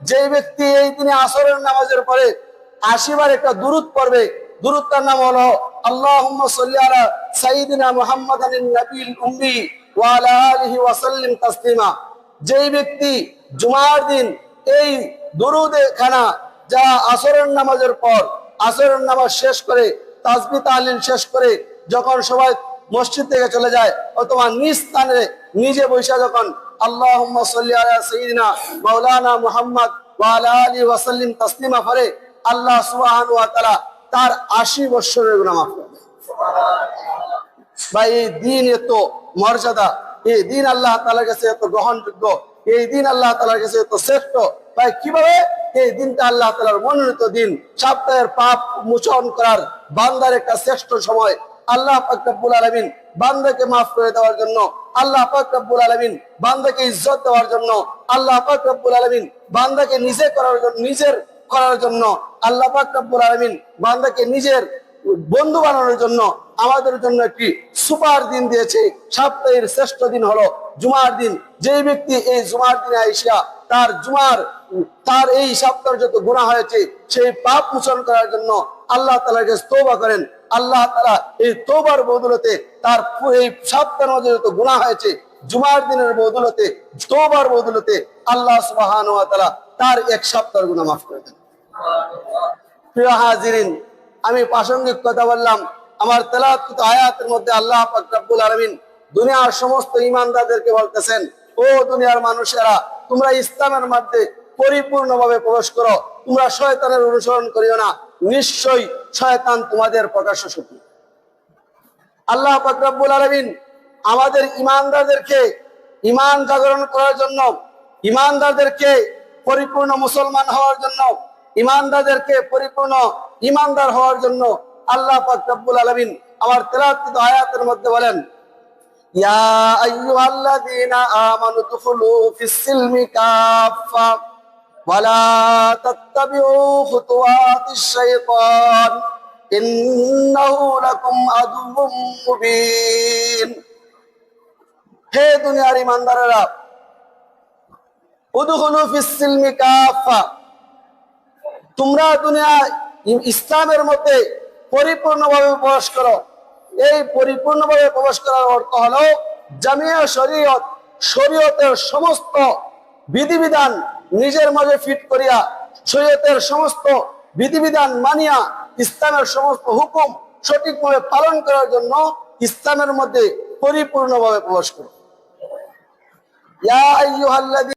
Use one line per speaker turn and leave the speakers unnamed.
যে ব্যক্তি এই দিনে আসরের নামাজের পরে 80 বার একটা দুরূদ পড়বে, দুরূদটার নাম হলো আল্লাহুম্মা সাল্লি আলা সাইয়্যিদিনা মুহাম্মাদানিন নবিয়্যিল উম্মি ওয়া আলা আলিহি ওয়া সাল্লিম তাসলিমা। যেই ব্যক্তি জুমার দিন এই দুরূদে খানা যা আসরের নামাজের পর আসরের নামাজ শেষ করে তাসবিহ তাহলিল শেষ করে যখন সবাই মসজিদ থেকে চলে যায় অথবা নিজ স্থানে নিজে বসে যখন আল্লাহুম্মা সাল্লি আলা সাইয়্যিদিনা মাওলানা মুহাম্মদ ওয়া আলা আলিহি ওয়া সাল্লিম তাসলিমা পড়ে, আল্লাহ সুবহানাহু ওয়া তাআলা তার 80 বছরের গুনাহ মাফ করে দেন। ভাই, এই দিন এত মর্যাদা, এই দিন আল্লাহ তাআলার কাছে এত গ্রহণযোগ্য, এই দিন আল্লাহ তাআলার কাছে এত শ্রেষ্ঠ। ভাই, কিভাবে এই দিনটা আল্লাহ তাআলার মনোনীত দিন, সপ্তাহের পাপ মোচন করার বান্দার একটা শ্রেষ্ঠ সময়। আল্লাহ পাক রব্বুল আলামিন বান্দাকে মাফ করে দেওয়ার জন্য, আল্লাহ পাক রব্বুল আলামিন বান্দাকে ইজ্জত দেওয়ার জন্য, আল্লাহ পাক রব্বুল আলামিন বান্দাকে নিজে করার জন্য, নিজের করার জন্য, আল্লাহ পাক রব্বুল আলামিন বান্দাকে নিজের বন্ধু বানানোর জন্য আমাদের জন্য একটি সুপার দিন দিয়েছে। সপ্তাহের শ্রেষ্ঠ দিন হলো জুমার দিন। যে ব্যক্তি এই জুমার দিনে আইসা তার এই সপ্তাহের যত গুনাহ হয়েছে সেই পাপ মোচন করার জন্য আল্লাহ তাআলার কাছে তওবা করেন, আল্লাহ তাআলা এই তওবার বদৌলতে তার এই সপ্তাহের মধ্যে যত গুনাহ হয়েছে জুমার দিনের বদৌলতে, তওবার বদৌলতে আল্লাহ সুবহানাহু ওয়া তাআলা তার এক সপ্তাহের গুনাহ মাফ করে দেন। প্রিয় হাজিরিন, আমি প্রাসঙ্গিক কথা বললাম। আমার তেলাওয়াত আয়াতের মধ্যে আল্লাহ পাক রব্বুল আলামিন দুনিয়ার সমস্ত ঈমানদারদেরকে বলতেছেন, ও দুনিয়ার মানুষেরা, তোমরা ইসলামের মধ্যে পরিপূর্ণভাবে প্রবেশ করো, তোমরা শয়তানের অনুসরণ করিও না, নিশ্চয়ই শয়তান তোমাদের প্রকাশ্য শত্রু। আল্লাহ পাক রব্বুল আলামিন আমাদের ঈমানদারদেরকে ঈমান জাগরণ করার জন্য, ঈমানদারদেরকে পরিপূর্ণ মুসলমান হওয়ার জন্য, ঈমানদারদেরকে পরিপূর্ণ ঈমানদার হওয়ার জন্য আল্লাহ পাক রব্বুল আলামিন আমার তেলাওয়াত আয়াতের মধ্যে বলেন, ইয়া আইয়ুহাল্লাযীনা আমানু দুখুলু ফিস-সিলমি কাফা ওয়া লা তাত্তাবিউ খুতুওয়াতিশ শাইতান ইন্নাহু লাকুম আদুউম মুবিন। হে দুনিয়ার ঈমানদারেরা, উদখুলু ফিস-সিলমি কাফা, তোমরা দুনিয়ায় ইসলামের মধ্যে পরিপূর্ণভাবে প্রবেশ করো। এই পরিপূর্ণভাবে প্রবেশ করার অর্থ হলো জামিয়া শরীয়ত, শরীয়তের সমস্ত বিধিবিধান নিজের মাঝে ফিট করিয়া, শরীয়তের সমস্ত বিধিবিধান মানিয়া, ইসলামের সমস্ত হুকুম সঠিকভাবে পালন করার জন্য ইসলামের মধ্যে পরিপূর্ণভাবে প্রবেশ করো। ইয়া আইয়ুহাল্লাযী